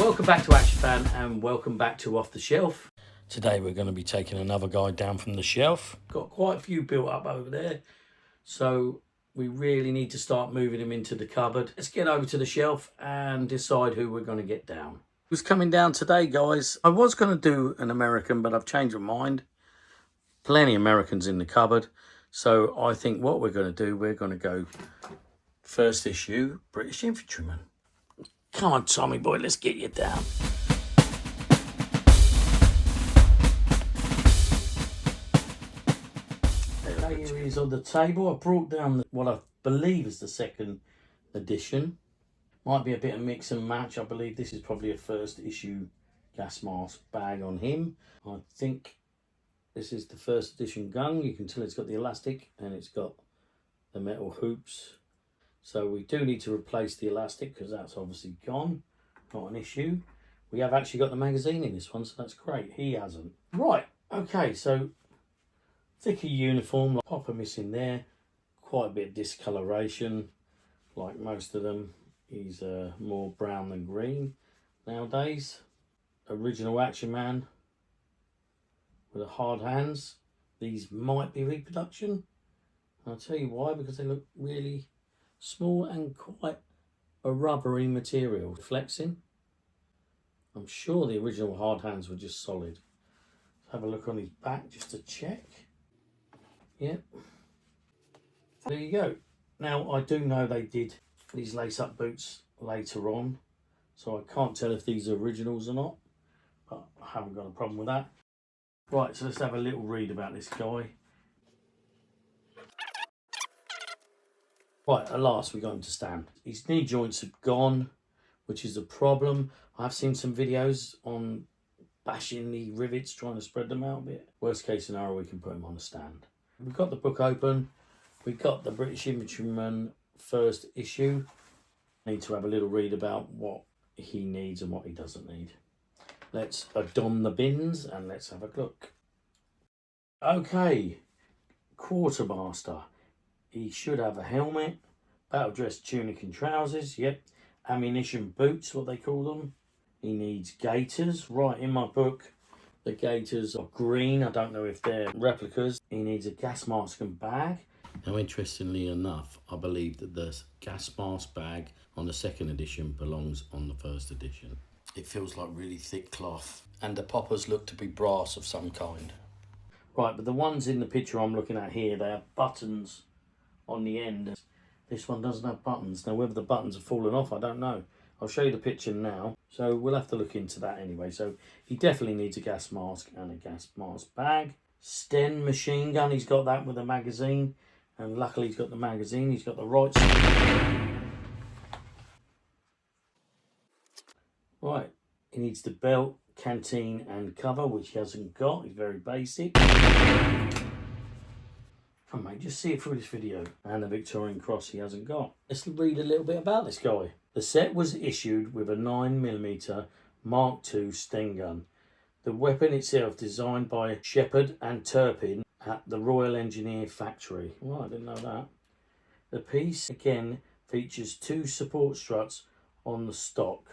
Welcome back to Action Fan and welcome back to Off the Shelf. Today we're going to be taking another guy down from the shelf. Got quite a few built up over there, so we really need to start moving him into the cupboard. Let's get over to the shelf and decide who we're going to get down. Who's coming down today, guys? I was going to do an American, but I've changed my mind. Plenty of Americans in the cupboard, so I think what we're going to do, we're going to go first issue British Infantryman. Come on, Tommy boy, let's get you down. There he is on the table. I brought down what I believe is the second edition. Might be a bit of mix and match. I believe this is probably a first issue gas mask bag on him. I think this is the first edition gun. You can tell it's got the elastic and it's got the metal hoops. So we do need to replace the elastic because that's obviously gone. Not an issue. We have actually got the magazine in this one, so that's great. He hasn't. Right, okay, so thicker uniform, like popper missing there. Quite a bit of discoloration, like most of them. He's more brown than green nowadays. Original Action Man with the hard hands. These might be reproduction. I'll tell you why, because they look really small and quite a rubbery material. Flexing. I'm sure the original hard hands were just solid. Let's have a look on his back just to check. Yep. There you go. Now, I do know they did these lace-up boots later on, so I can't tell if these are originals or not, but I haven't got a problem with that. Right, so let's have a little read about this guy. Right, at last we got him to stand. His knee joints have gone, which is a problem. I've seen some videos on bashing the rivets, trying to spread them out a bit. Worst case scenario, we can put him on a stand. We've got the book open. We've got the British Infantryman first issue. Need to have a little read about what he needs and what he doesn't need. Let's don the bins and let's have a look. Okay, Quartermaster. He should have a helmet, battle dress tunic and trousers, yep. Ammunition boots, what they call them. He needs gaiters. Right, in my book, the gaiters are green. I don't know if they're replicas. He needs a gas mask and bag. Now, interestingly enough, I believe that the gas mask bag on the second edition belongs on the first edition. It feels like really thick cloth, and the poppers look to be brass of some kind. Right, but the ones in the picture I'm looking at here, they have buttons on the end. This one doesn't have buttons. Now, whether the buttons have fallen off, I don't know. I'll show you the picture now, so we'll have to look into that anyway. So he definitely needs a gas mask and a gas mask bag. Sten machine gun, he's got that with a magazine, and luckily he's got the magazine. He's got the right right, he needs the belt, canteen and cover, which he hasn't got. He's very basic. Come on, mate, just see it through this video. And the Victorian cross he hasn't got. Let's read a little bit about this guy. The set was issued with a 9mm Mark II Sten gun. The weapon itself designed by Shepherd and Turpin at the Royal Engineer Factory. Well, I didn't know that. The piece, again, features 2 support struts on the stock,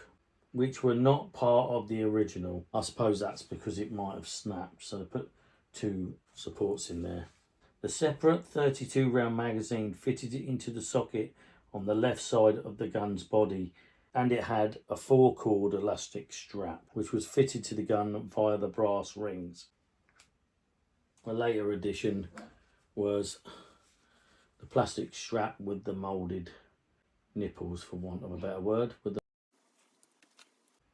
which were not part of the original. I suppose that's because it might have snapped, so they put 2 supports in there. The separate 32 round magazine fitted into the socket on the left side of the gun's body, and it had a 4-cord elastic strap which was fitted to the gun via the brass rings. A later edition was the plastic strap with the moulded nipples, for want of a better word.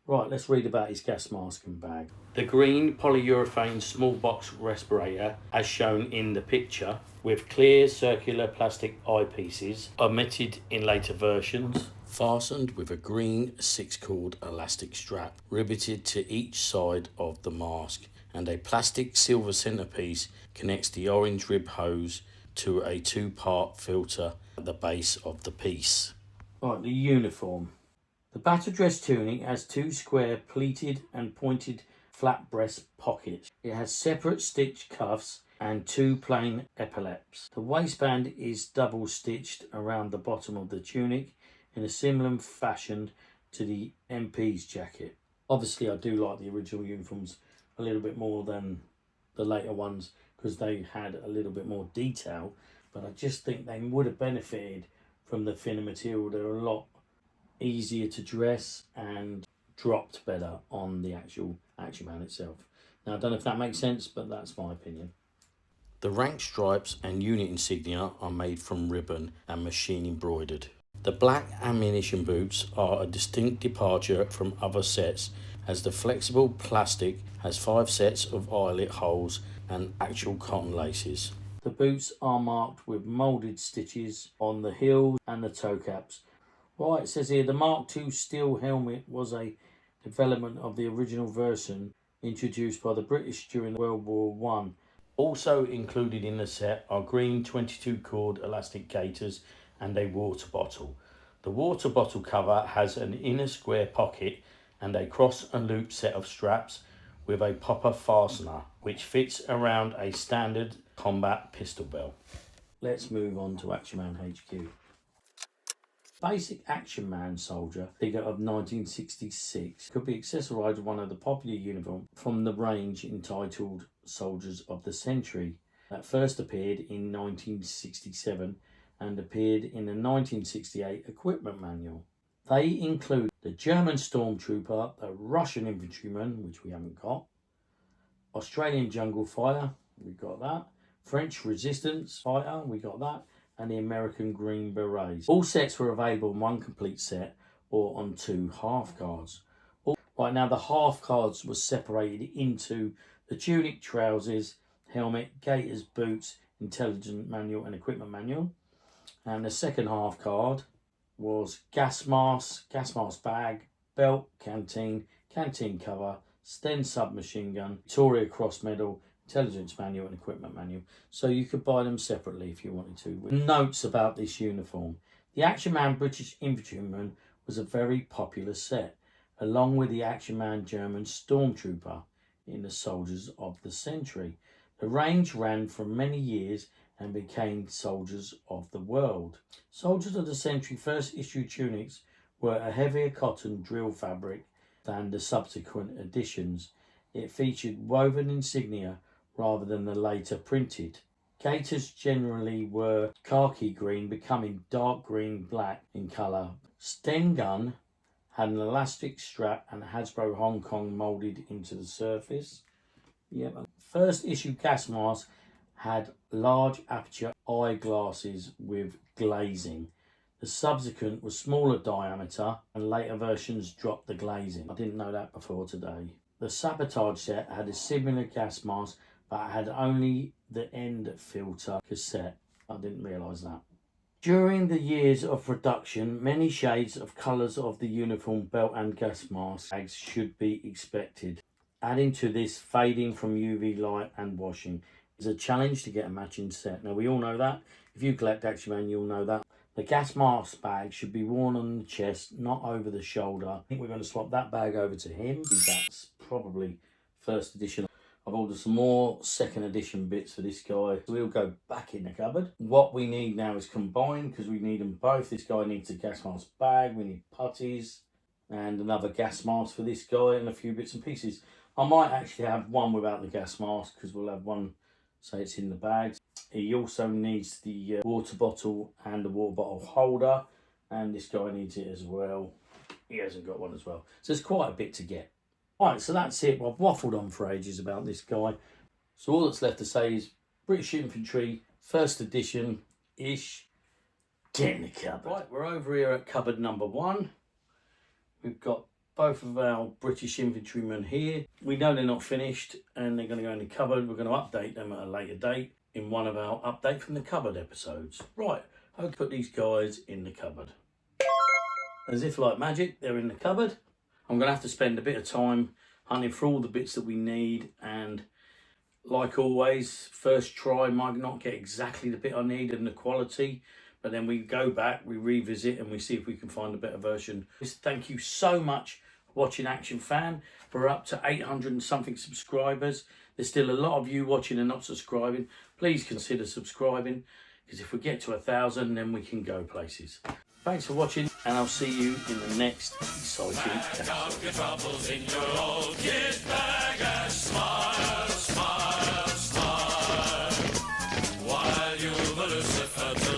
Right, let's read about his gas mask and bag. The green polyurethane small box respirator, as shown in the picture, with clear circular plastic eyepieces, omitted in later versions, fastened with a green 6-cord elastic strap, riveted to each side of the mask, and a plastic silver centerpiece connects the orange rib hose to a 2-part filter at the base of the piece. Right, the uniform. The battle dress tunic has 2 square pleated and pointed flat breast pockets. It has separate stitched cuffs and 2 plain epaulets. The waistband is double stitched around the bottom of the tunic in a similar fashion to the MP's jacket. Obviously, I do like the original uniforms a little bit more than the later ones because they had a little bit more detail, but I just think they would have benefited from the thinner material. They're a lot easier to dress and dropped better on the actual Action Man itself. Now, I don't know if that makes sense, but that's my opinion. The rank stripes and unit insignia are made from ribbon and machine embroidered. The black ammunition boots are a distinct departure from other sets, as the flexible plastic has 5 sets of eyelet holes and actual cotton laces. The boots are marked with moulded stitches on the heels and the toe caps. Right, it says here the Mark II steel helmet was a development of the original version introduced by the British during World War One. Also included in the set are green 22 cord elastic gaiters and a water bottle. The water bottle cover has an inner square pocket and a cross and loop set of straps with a popper fastener, which fits around a standard combat pistol belt. Let's move on to Action Man HQ. Basic Action Man soldier figure of 1966 could be accessorised with one of the popular uniforms from the range entitled Soldiers of the Century that first appeared in 1967 and appeared in the 1968 equipment manual. They include the German Stormtrooper, the Russian Infantryman, which we haven't got, Australian Jungle Fighter, we got that, French Resistance Fighter, we got that, and the American Green Berets. All sets were available in one complete set or on 2 half cards. Right now, the half cards were separated into the tunic, trousers, helmet, gaiters, boots, intelligence manual, and equipment manual. And the second half card was gas mask bag, belt, canteen cover, Sten submachine gun, Victoria Cross medal, intelligence manual and equipment manual, so you could buy them separately if you wanted to. With notes about this uniform: the Action Man British Infantryman was a very popular set, along with the Action Man German Stormtrooper in the Soldiers of the Century. The range ran for many years and became Soldiers of the World. Soldiers of the Century first issue tunics were a heavier cotton drill fabric than the subsequent editions. It featured woven insignia rather than the later printed. Gaiters generally were khaki green, becoming dark green black in colour. Sten gun had an elastic strap and Hasbro Hong Kong moulded into the surface. First issue gas mask had large aperture eyeglasses with glazing. The subsequent was smaller diameter and later versions dropped the glazing. I didn't know that before today. The Sabotage set had a similar gas mask but had only the end filter cassette. I didn't realise that. During the years of production, many shades of colours of the uniform, belt and gas mask bags should be expected. Adding to this, fading from UV light and washing is a challenge to get a matching set. Now we all know that. If you collect Action Man, you'll know that. The gas mask bag should be worn on the chest, not over the shoulder. I think we're going to swap that bag over to him. That's probably first edition. I've ordered some more second edition bits for this guy. We'll go back in the cupboard. What we need now is combined, because we need them both. This guy needs a gas mask bag. We need putties and another gas mask for this guy and a few bits and pieces. I might actually have one without the gas mask, because we'll have one, say it's in the bags. He also needs the water bottle and the water bottle holder, and this guy needs it as well. He hasn't got one as well. So there's quite a bit to get. Right, so that's it. I've waffled on for ages about this guy. So all that's left to say is British Infantry, first edition-ish. Get in the cupboard. Right, we're over here at cupboard number 1. We've got both of our British Infantrymen here. We know they're not finished and they're going to go in the cupboard. We're going to update them at a later date in one of our Update from the Cupboard episodes. Right, I'll put these guys in the cupboard. As if like magic, they're in the cupboard. I'm going to have to spend a bit of time hunting for all the bits that we need, and like always, first try might not get exactly the bit I need and the quality, but then we go back, we revisit and we see if we can find a better version. Thank you so much for watching Action Fan. We're up to 800 and something subscribers. There's still a lot of you watching and not subscribing. Please consider subscribing, because if we get to 1,000 then we can go places. Thanks for watching, and I'll see you in the next exciting episode. Your troubles in your old kit bag and smile, smile, smile, while you've a Lucifer